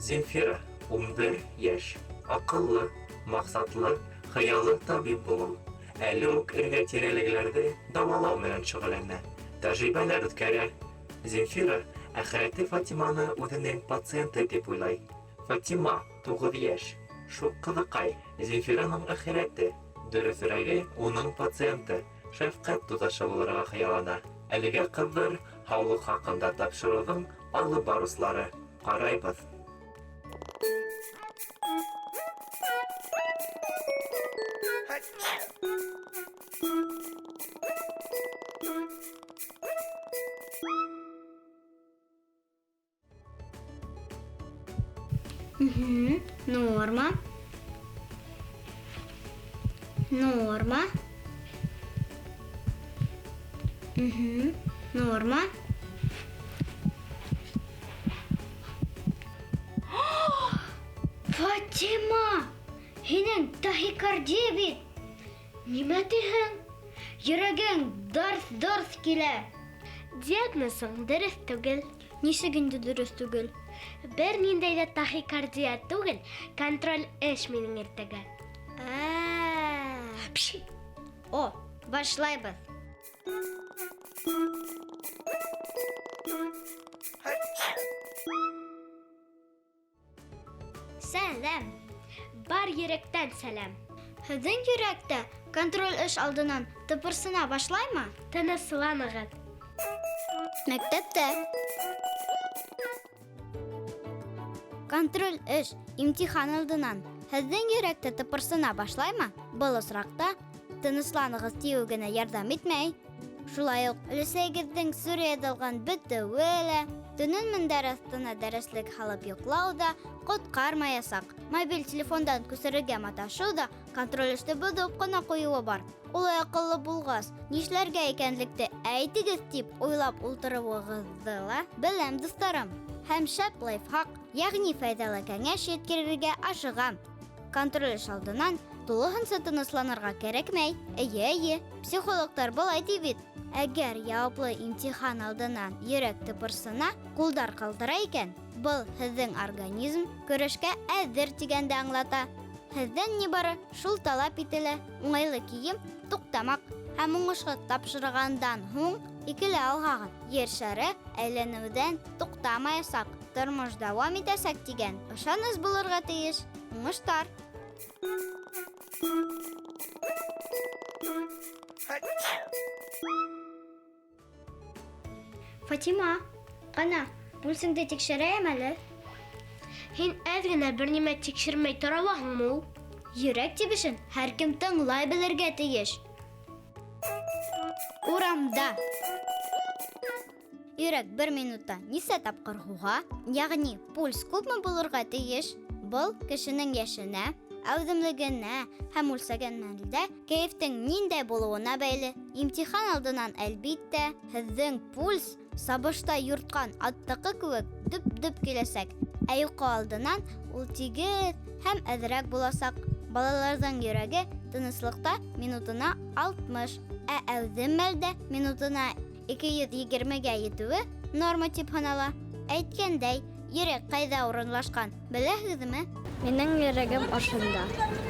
Земфира, 11 яшь, акыллы, максатлы, хыялы табиб булу. Әле үк эргә-тирәлегеләрде дәвалау менән шөгыльләнә, тәҗрибәләр үткәрә. Земфира әхирәте Фатиманы үзенең пациенты дип уйлай. Фатима, 9 яшь, шул кызыкай, Земфираның әхирәте, дөресрәге, уның пациенты, шәфкать туташы булырга хыяллана. Әлегә кызлар һаулык хакында тапшырудың алып барышлары. Карайбыз. Норма. Норма. Норма. Фатима! Һинең тахикардия бит. Нимә тиһең? Йөрәгең дарс-дарс килә. Диагнозың дөрес түгел. Нисек инде дөрес түгел? Бер ниндәй дә тахикардия түгел, контроль эш минең иртәгә. Пши! О, башлайбыз. Сәлам. Бар йөрәктән сәлам. Һеҙҙең йөрәктә контроль эш алдынан тыпырсына башлаймы? Тынысланыгыҙ. Мәктәптә. Контроль эш имтихан алдынан һеҙҙең йөрәктә тыпырсына башлаймы? Был осраҡта тынысланығыҙ тиеү генә ярҙам итмәй. Шулай уҡ өләсәйегеҙҙең Сүриәдә алған бөтәүе лә, төнөн мендәр аҫтына дәреслек һалып йоҡлау да ҡотҡармаясаҡ. Мобиль телефондан күсерергә маташыу да контроль эште боҙоп ҡына ҡуйыуы бар. Улай аҡыллы булғас, нишләргә икәнлекте әйтегеҙ тип уйлап ултырыуығыҙҙы ла беләм, дуҫтарым. Һәм шәп лайфхак, йәғни файҙалы кәңәш еткерергә ашығам. Контроль эш алдынан тулыһынса тынысланырға кәрәкмәй. Эйе, психологтар былай ти бит. Әгәр яуаплы имтихан алдынан йөрәк тыпырсына, ҡулдар ҡалтыра икән, был һеҙҙең организм көрәшкә әҙер тигәнде аңлата. Һеҙҙән ни бары шул талап ителә: уңайлы кейем, туҡтамаҡ һәм уңышһыҙ тапшырғандан һуң икеле алһағыҙ. Ер шары әйләнеүҙән туҡтамаясаҡ, тормош дауам итәсәк тигән ышаныс булырға тейеш. Уңыштар! Фатима, ҡана, пульсыңды тикшерәйем әле. Һин әҙ генә бер нимә тикшермәй тора алаһыңмы ул? Йөрәк тибешен һәр кем тыңлай белергә тейеш. Урамда. Йөрәк 1 минутта нисә тапҡыр һуға? Яғни пульс күпме булырға тейеш? Был кешенең яшенә, әүҙемлегенә һәм үлсәгән мәлдә кәйефтең ниндәй булыуына бәйле. Имтихан алдынан, әлбиттә, һеҙҙең пульс сабышта юртҡан аттыҡы кеүек дөп-дөп киләсәк. Ә йоҡо алдынан ул тигеҙ һәм әҙерәк буласаҡ. Балаларҙың йөрәге тыныслыҡта минутына 60, ә әүҙем мәлдә минутына 220-гә етеүе норма тип һанала. Әйткәндәй, йөрәк ҡайҙа урынлашҡан, беләһегеҙме? Минең йөрәгем ошонда.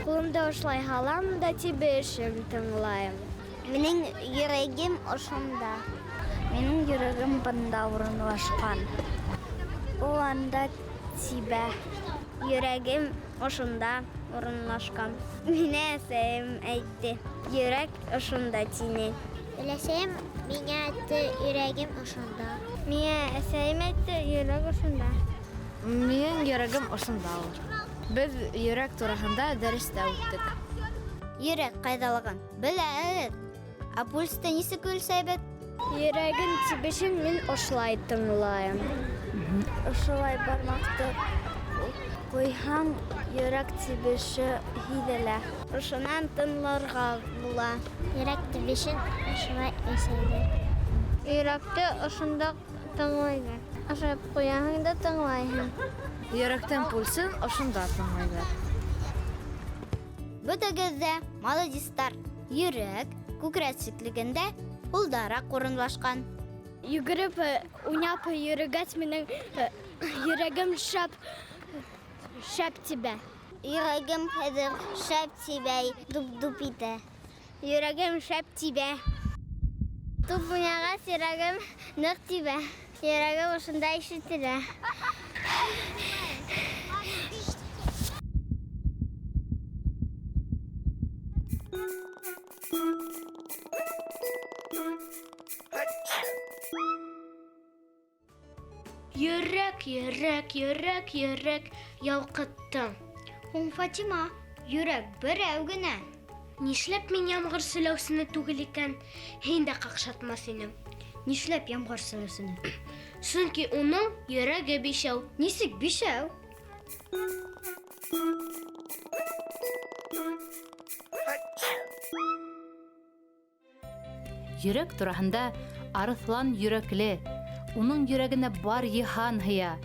Ҡулымды ошлай һалам да тибешем тыңлайым. Минең йөрәгем ошонда. Минең йөрәгем бында урынлашҡан. Ул анда тибә. Йөрәгем ошонда урынлашҡан. Миңә әсәйем әйтте. Йөрәк ошонда тине. Өләсәйем миңә әйтте, йөрәгем ошонда. Миңә әсәйем әйтте, йөрәк ошонда. Минең йөрәгем ошонда ул. Беҙ йөрәк тураһында дәрестә үттек. Йөрәк ҡайҙалығын беләһегеҙ. Ә пульсты нисек үлсәйбеҙ? Йөрәгем тибешен мин ошлай тыңлайым. Ошолай бармаҡты ҡуйһаң, йөрәк тибеше һиҙелә. Ошонан тыңларға була. Йөрәк тибешен ошолай әсәйҙәр. Йөрәкте ошонда тыңлайҙар. Ашап ҡуяһың да тыңлайһың. Йөрәктең пульсын ошонда тыңлайҙар. Бөтәгеҙ ҙә молодистар. Йөрәк күкрәк ситлегендә һулдараҡ урынлашҡан. йөгереп, уйнап йөргәч минең йөрәгем шәп тибә. Йөрәгем хәзер шәп тибә, дуп итә. Йөрәгем шәп тибә. Туп уйнагач йөрәгем нык тибә. Йөрәгем ошында ишетелә. Йөрәк ялкыттың. Һуң Фатима, йөрәк берәү генә. Нишләп мин ямгыр сөләүсене түгел икән? Һин дә какшатма синең. Нишләп ямгыр сөләсене? Чөнки уның йөрәге бишәү. Нисек бишәү? Йөрәк тураһында Арыҫлан йөрәкле. Уның йөрәгенә бар йыһан һыя.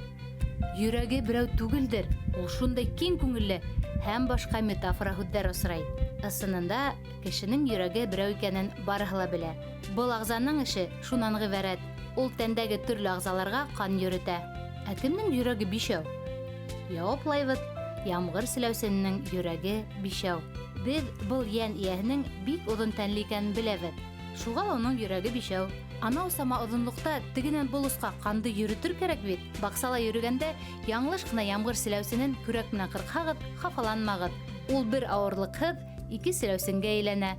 Йөрәге берәү түгелдер. Ул шундай киң күңелле һәм башка метафора һүҙҙәр осрай. Ысынында кешенең йөрәге берәү икәнен барыһы ла белә. Был ағзаның эше шунан ғибәрәт. Ул тәндәге төрлө ағзаларға ҡан йөрөтә. Ә кемнең йөрәге бишәү? Яуаплайбыҙ. Ямғыр селәүсенең йөрәге бишәү. Беҙ был йән эйәһенең бик оҙон тәнле икәнен беләбеҙ. Шуға ла уның йөрәге бишәү. Анау сама оҙонлоҡта тегенән был осҡа ҡанды йөрөтөр кәрәк бит. Баҡсала йөрөгәндә яңлыш ҡына ямғыр селәүсенен көрәк менән ҡырҡһағыҙ, хафаланмағыҙ. Ул бер ауырлыҡһыҙ ике селәүсенгә әйләнә.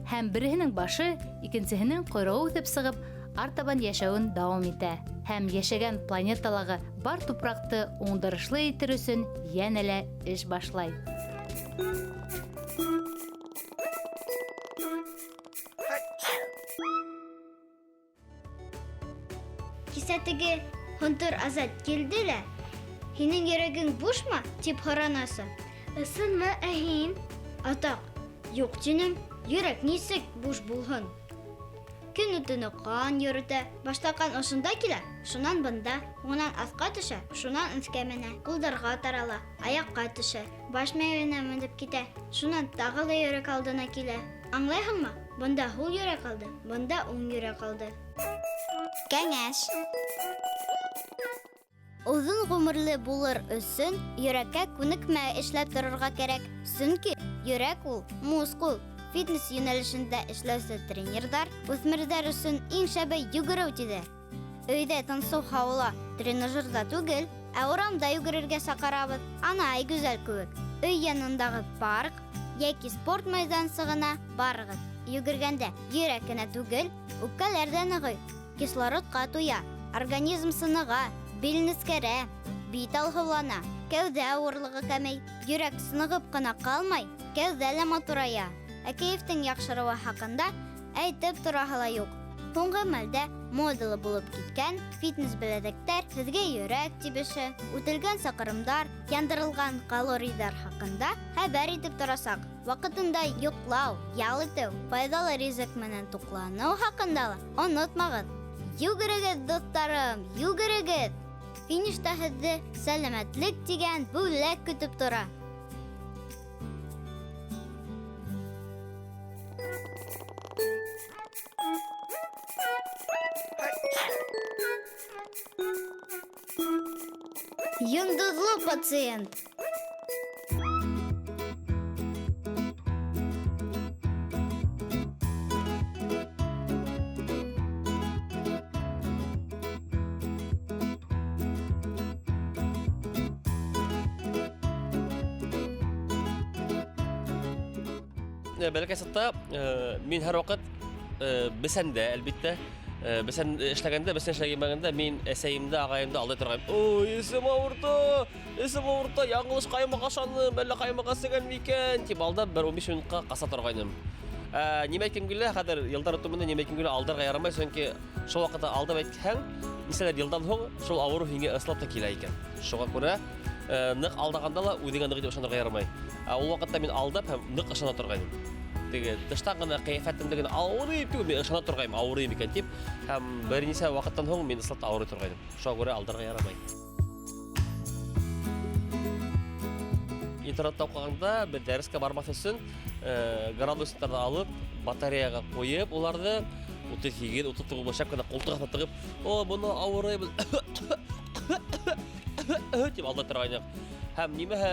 Һәм береһенең башы, икенсеһенең ҡойроғо үҫеп сығып, артабан йәшәүен дауам итә. Һәм йәшәгән планеталағы бар тупраҡты уңдырышлы итер өсөн йәнә лә эш башлай. Кисә теге һонтор Азат килде лә, һинең йөрәгең бушмы? Тип һоранасы. Ысынмы, ә һин? Атаҡ, юҡ тинем, йөрәк нисек буш булһын? Көнө-төнө ҡан йөрөтә, башта ҡан ошонда килә, шунан бында, һуңынан аҫҡа төшә, шунан өҫкә менә, ҡулдарға тарала, аяҡҡа төшә, баш мейеһенә менеп китә, шунан тағы ла йөрәк алдына килә. Аңлайһыңмы? Бында һул йөрәк алды, бында уң йөрәк алды. Кәңәш. Оҙон ғүмерле булыр өсөн йөрәккә күнекмәй эшләп торорға кәрәк. Сөнки йөрәк ул мускул. Фитнес йүнәлешендә эшләүсе тренерҙар үҫмерҙәр өсөн иң шәбе йүгереү тиҙәр. Өйҙә тынсыу һауала, тренажерҙа түгел, ә урамда йүгерергә саҡырабыҙ. Ана, ай гүзәл кеүек. Өй янындағы парк йәки спорт майҙансығына барығыҙ. Йүгергәндә йөрәк кенә түгел, үпкәләр ҙә ныгый. Кислородҡа туя, организм сыныға, бил нескәрә, бит алһыулана, кәүҙә ауырлығы кәмей, йөрәк сынығып ҡына ҡалмай, кәүҙә лә матурая. Ә кәйефтең яҡшырыуы хаҡында әйтеп тораһы ла юҡ. Һуңғы мәлдә модалы булып киткән фитнес-беләҙектәр һеҙгә йөрәк тибеше, үтелгән саҡырымдар, яндырылған калорийҙар хаҡында хәбәр итеп торасаҡ. Ваҡытында йоҡлау, ял итеү, файҙалы ризыҡ менән туҡланыу хаҡында ла онотмағыҙ. Йүгерегеҙ, дуҫтарым, йүгерегеҙ! Финишта һеҙҙе сәләмәтлек тигән бүләк көтөп тора. Йондоҙло пациент. Бәләкәй саҡта мин һәр ваҡыт бесәндә, әлбиттә, бесән эшләгәндә, бесән эшләгәндә мин әсәйемде, ағайымды алдай торғайным. Ой, эсем ауырта, яңылыш ҡаймаҡ ашаным, әллә ҡаймаҡ әсегән микән? Тип алдап, бер 15 минутҡа ҡаса торғайным. Нимә әйткем килә, хәҙер йылдар үтеүенә нимә әйткем килә, алдарға ярамай, сөнки шул ваҡытта алдап әйтһәң, нисәлер йылдан һуң шул ауырыу һиңә ысынлап та килә икән. Шуға күрә ныҡ алдағанда ла үҙеңә ныҡ итеп ышанырға ярамай. Ул ваҡытта мин алдап һәм ныҡ ышана торғайным. Теге тыштан ғына ҡиәфәтемде генә ауырый түгел, мин ышана торғайным, ауырыйым икән тип, һәм бер нисә ваҡыттан һуң мин ысынлап та ауырый торғайным. Шуға күрә алдарға ярамай. Интернетта уҡығанда бер дәрескә бармаҫ өсөн градуснарҙы алып, батареяға ҡуйып, уларҙы 38, 39 шапканы қолтығына тығып, о, бұны ауырайбыз. Деп алда тұрған ек. Һәм немеһе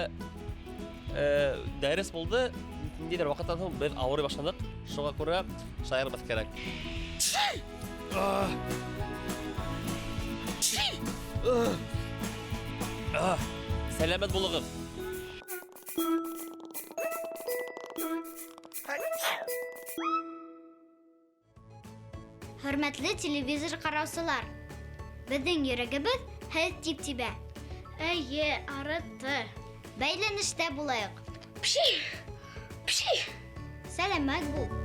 дәрес болды. Нидер вакыттан соң без авырый башландык. Шуңа күрә шаярбыз кирәк. Сәламәт булыгыз. Хөрмәтле телевизор караучылар, безнең йөрәгебез һәр тип-тибә. Әйе, арытты. Бәйләнештә булайык. Пши! Сәламәт бул.